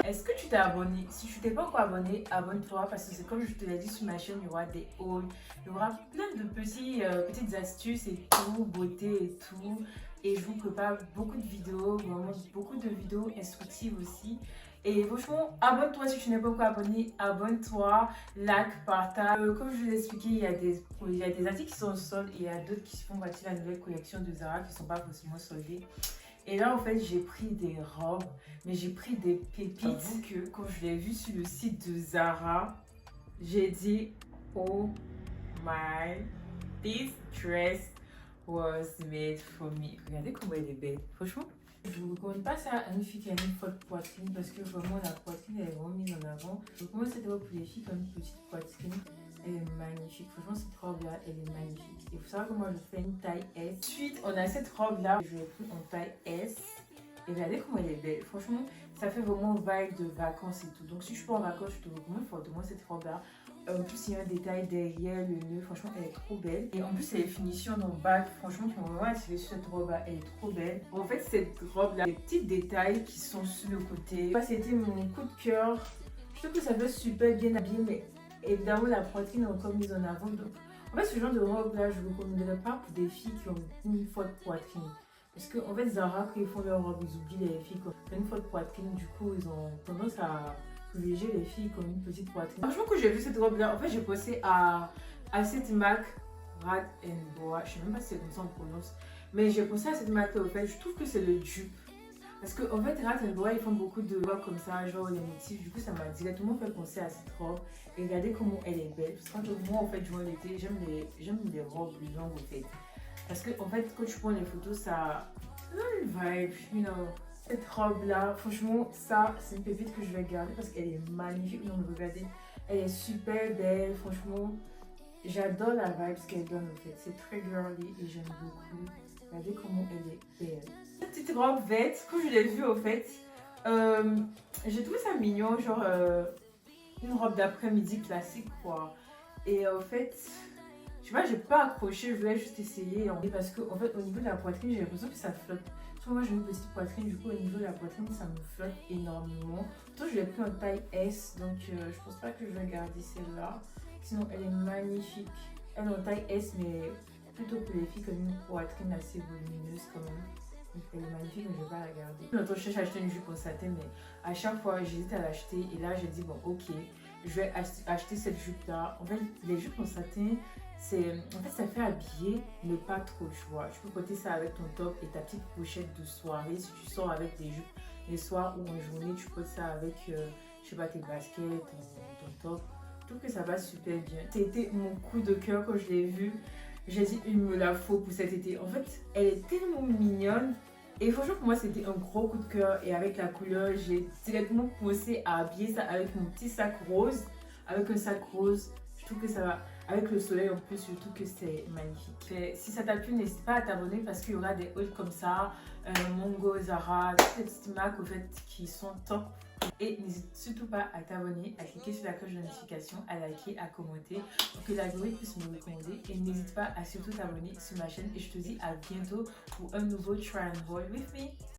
Est-ce que tu t'es abonné? Si tu t'es pas encore abonné, abonne-toi parce que c'est comme je te l'ai dit sur ma chaîne, il y aura des hauls, il y aura plein de petites astuces et tout, beauté et tout. Et je vous prépare beaucoup de vidéos, vraiment beaucoup de vidéos instructives aussi. Et franchement, abonne-toi si tu n'es pas encore abonné, abonne-toi, like, partage. Comme je vous l'ai expliqué, il y a des articles qui sont en solde et il y a d'autres qui font partie de la nouvelle collection de Zara qui ne sont pas forcément soldés. Et là, en fait, j'ai pris des robes, mais j'ai pris des pépites. J'avoue que quand je l'ai vu sur le site de Zara, j'ai dit, oh my, this dress was made for me. Regardez comment elle est belle. Franchement, je ne recommande pas ça à une fille qui a une forte poitrine parce que vraiment la poitrine elle est vraiment mise en avant. Je recommande cette robe pour les filles qui ont une petite poitrine. Elle est magnifique. Franchement, cette robe-là, elle est magnifique. Il faut savoir que moi, je fais une taille S. Ensuite, on a cette robe-là. Je l'ai pris en taille S. Et regardez comment elle est belle. Franchement, ça fait vraiment vibe de vacances et tout. Donc, si je pars en vacances, je te recommande fortement cette robe-là. En plus, il y a un détail derrière le nœud. Franchement, elle est trop belle. Et en plus, il y a les finitions dans le bas. Franchement, qui m'ont vraiment attiré sur cette robe-là. Elle est trop belle. En fait, cette robe-là, les petits détails qui sont sur le côté. Ça, c'était mon coup de cœur. Je trouve que ça fait super bien habillé, mais évidemment, la poitrine est encore mise en avant. Donc, en fait, ce genre de robe-là, je ne recommanderais pas pour des filles qui ont une forte poitrine. Parce qu'en fait, Zara, quand ils font leur robe, ils oublient les filles qui ont une forte poitrine. Du coup, ils ont tendance à privilégier les filles qui ont une petite poitrine. Franchement, quand j'ai vu cette robe-là, en fait, j'ai pensé à cette marque Rad Boa. Je ne sais même pas si c'est comme ça on prononce. Mais j'ai pensé à cette marque-là, en fait. Je trouve que c'est le dupe. Parce qu'en fait, Rad Boa, ils font beaucoup de robes comme ça, genre les motifs. Du coup, ça m'a directement fait penser à cette robe. Et regardez comment elle est belle. Parce que moi, en fait, durant l'été, j'aime les robes longues, en fait. Parce que, en fait, quand tu prends les photos, ça donne une vibe, you know. Cette robe-là, franchement, ça, c'est une pépite que je vais garder parce qu'elle est magnifique. Non, mais regardez, elle est super belle. Franchement, j'adore la vibe qu'elle donne, en fait. C'est très girly et j'aime beaucoup. Regardez comment elle est belle. Cette petite robe verte, quand je l'ai vue, en fait, j'ai trouvé ça mignon, genre une robe d'après-midi classique, quoi. Et en fait, je sais pas, j'ai pas accroché, je voulais juste essayer. Parce que, en fait, au niveau de la poitrine, j'ai l'impression que ça flotte. Parce que moi, j'ai une petite poitrine, du coup, au niveau de la poitrine, ça me flotte énormément. Pourtant, je l'ai pris en taille S, donc je pense pas que je vais garder celle-là. Sinon, elle est magnifique. Elle est en taille S, mais plutôt pour les filles comme une poitrine assez volumineuse, quand même. Donc, elle est magnifique, mais je vais pas la garder. L'autre, je cherche à acheter une jupe en satin, mais à chaque fois, j'hésite à l'acheter. Et là, j'ai dit, bon, ok, je vais acheter cette jupe-là. En fait, les jupes en satin, en fait, ça fait habiller, mais pas trop, tu vois. Tu peux porter ça avec ton top et ta petite pochette de soirée. Si tu sors avec des jupes les soirs ou en journée, tu portes ça avec, je sais pas, tes baskets, ton top. Je trouve que ça va super bien. C'était mon coup de cœur quand je l'ai vue. J'ai dit, il me la faut pour cet été. En fait, elle est tellement mignonne. Et franchement, pour moi, c'était un gros coup de cœur. Et avec la couleur, j'ai directement pensé à habiller ça avec mon petit sac rose. Avec un sac rose, je trouve que ça va. Avec le soleil en plus, je trouve que c'est magnifique. Et si ça t'a plu, n'hésite pas à t'abonner parce qu'il y aura des hauls comme ça. Mongo, Zara, toutes les petites marques en fait, qui sont top. Et n'hésite surtout pas à t'abonner, à cliquer sur la cloche de notification, à liker, à commenter pour que l'algorithme puisse me recommander. Et n'hésite pas à surtout t'abonner sur ma chaîne. Et je te dis à bientôt pour un nouveau Try and Haul with me.